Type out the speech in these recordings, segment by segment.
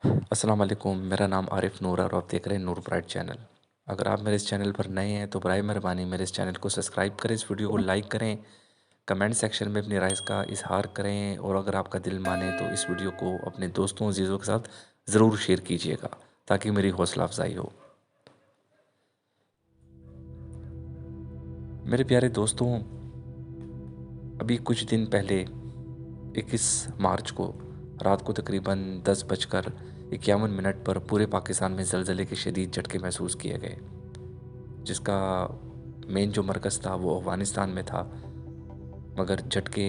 अस्सलाम वालेकुम। मेरा नाम आरिफ नूर है और आप देख रहे हैं नूर ब्राइट चैनल। अगर आप मेरे इस चैनल पर नए हैं तो बराए मेहरबानी मेरे इस चैनल को सब्सक्राइब करें, इस वीडियो को लाइक करें, कमेंट सेक्शन में अपनी राय का इजहार करें और अगर आपका दिल माने तो इस वीडियो को अपने दोस्तों अजीज़ों के साथ ज़रूर शेयर कीजिएगा ताकि मेरी हौसला अफजाई हो। मेरे प्यारे दोस्तों, अभी कुछ दिन पहले 21 मार्च को रात को तकरीबन 10:51 पर पूरे पाकिस्तान में ज़लज़ले के शदीद झटके महसूस किए गए, जिसका मेन जो मरकज़ था वो अफ़गानिस्तान में था। मगर झटके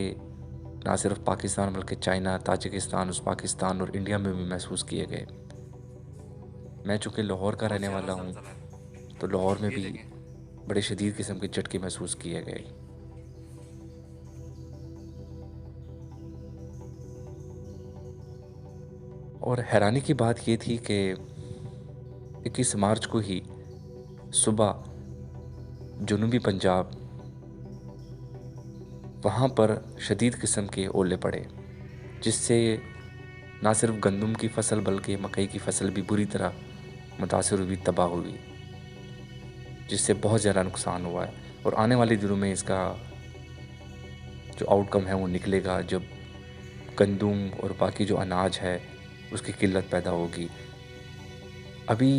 ना सिर्फ पाकिस्तान बल्कि चाइना, ताजिकिस्तान, उज़्बेकिस्तान और इंडिया में भी महसूस किए गए। मैं चूँकि लाहौर का रहने वाला हूँ तो लाहौर में भी बड़े शदीद किस्म के झटके महसूस किए गए। और हैरानी की बात ये थी कि 21 मार्च को ही सुबह जनूबी पंजाब वहाँ पर शदीद किस्म के ओले पड़े, जिससे ना सिर्फ गंदम की फसल बल्कि मकई की फसल भी बुरी तरह मुतासर हुई, तबाह हुई, जिससे बहुत ज़्यादा नुकसान हुआ है। और आने वाले दिनों में इसका जो आउटकम है वो निकलेगा, जब गंदम और बाकी जो अनाज है उसकी किल्लत पैदा होगी। अभी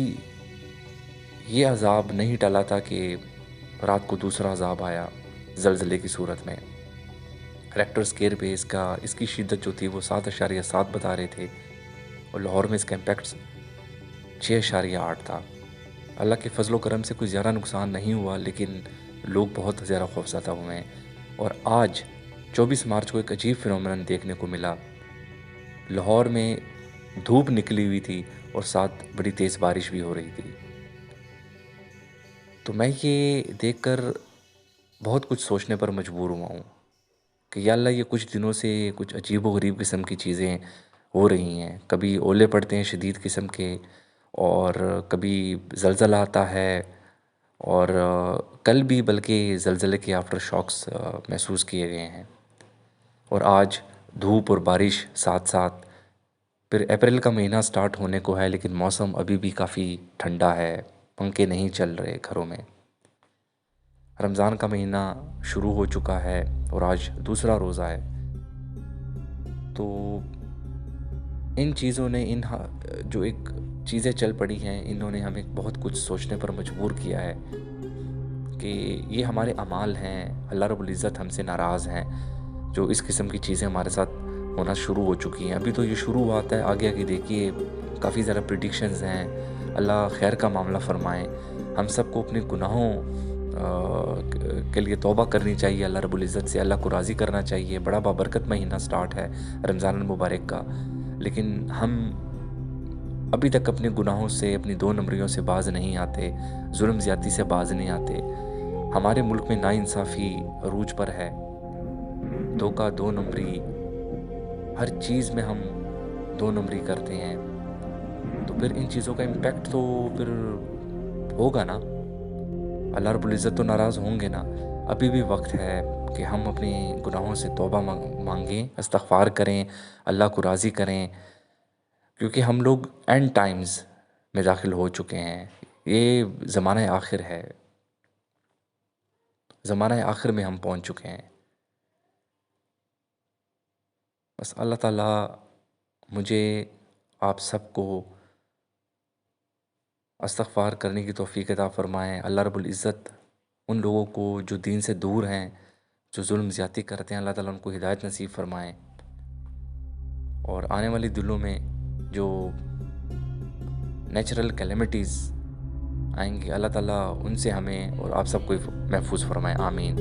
ये अज़ाब नहीं टला था कि रात को दूसरा अज़ाब आया ज़लज़ले की सूरत में। रेक्टर स्केल पे इसकी शिद्दत जो थी वो 7.7 बता रहे थे और लाहौर में इसका इम्पैक्ट 6.8 था। अल्लाह के फजलो करम से कोई ज़्यादा नुकसान नहीं हुआ, लेकिन लोग बहुत ज़्यादा खौफज़दा हुए हैं। और आज 24 मार्च को एक अजीब फिनोमेनन देखने को मिला। लाहौर में धूप निकली हुई थी और साथ बड़ी तेज़ बारिश भी हो रही थी। तो मैं ये देखकर बहुत कुछ सोचने पर मजबूर हुआ हूँ कि या अल्लाह, ये कुछ दिनों से कुछ अजीब व गरीब किस्म की चीज़ें हो रही हैं। कभी ओले पड़ते हैं शदीद किस्म के और कभी ज़लज़ला आता है और कल भी बल्कि ज़लज़ले के आफ्टर शॉक्स महसूस किए गए हैं। और आज धूप और बारिश साथ साथ। फिर अप्रैल का महीना स्टार्ट होने को है, लेकिन मौसम अभी भी काफ़ी ठंडा है, पंखे नहीं चल रहे घरों में। रमज़ान का महीना शुरू हो चुका है और आज दूसरा रोज़ा है। तो इन चीज़ों ने जो एक चीज़ें चल पड़ी हैं, इन्होंने हमें बहुत कुछ सोचने पर मजबूर किया है कि ये हमारे अमाल हैं, अल्लाह रब्बुल इज़्ज़त हमसे नाराज़ हैं जो इस किस्म की चीज़ें हमारे साथ होना शुरू हो चुकी हैं। अभी तो ये शुरू हुआ है, आगे आगे देखिए काफ़ी ज़्यादा प्रिडिक्शंस हैं। अल्लाह खैर का मामला फ़रमाए। हम सबको अपने गुनाहों के लिए तौबा करनी चाहिए, अल्लाह रब्बुल इज़्ज़त से अल्लाह को राज़ी करना चाहिए। बड़ा बाबरकत महीना स्टार्ट है रमज़ान मुबारक का, लेकिन हम अभी तक अपने गुनाहों से, अपनी 2 नंबरियों से बाज़ नहीं आते, जुल्म ज़्यादती से बाज़ नहीं आते। हमारे मुल्क में नाइंसाफ़ी अरूज पर है, धोखा, 2 नंबरी, हर चीज़ में हम 2 नंबरी करते हैं। तो फिर इन चीज़ों का इम्पैक्ट तो फिर होगा ना, अल्लाह रब्बुल इज़्ज़त तो नाराज़ होंगे ना। अभी भी वक्त है कि हम अपने गुनाहों से तौबा मांगें, इस्तग़फ़ार करें, अल्लाह को राज़ी करें, क्योंकि हम लोग एंड टाइम्स में दाखिल हो चुके हैं। ये ज़माना आखिर है, ज़माना आखिर में हम पहुंच चुके हैं। बस अल्लाह ताला मुझे, आप सबको इस्तग़फ़ार करने की तौफ़ीक़ अता फ़रमाएँ। अल्लाह रब्बुल इज़्ज़त उन लोगों को जो दीन से दूर हैं, जो जुल्म ज़्यादती करते हैं, अल्लाह ताला उनको हिदायत नसीब फ़रमाएँ। और आने वाले दिनों में जो नेचुरल कैलेमिटीज़ आएंगी, अल्लाह ताला उनसे हमें और आप सबको महफूज फ़रमाएँ। आमीन।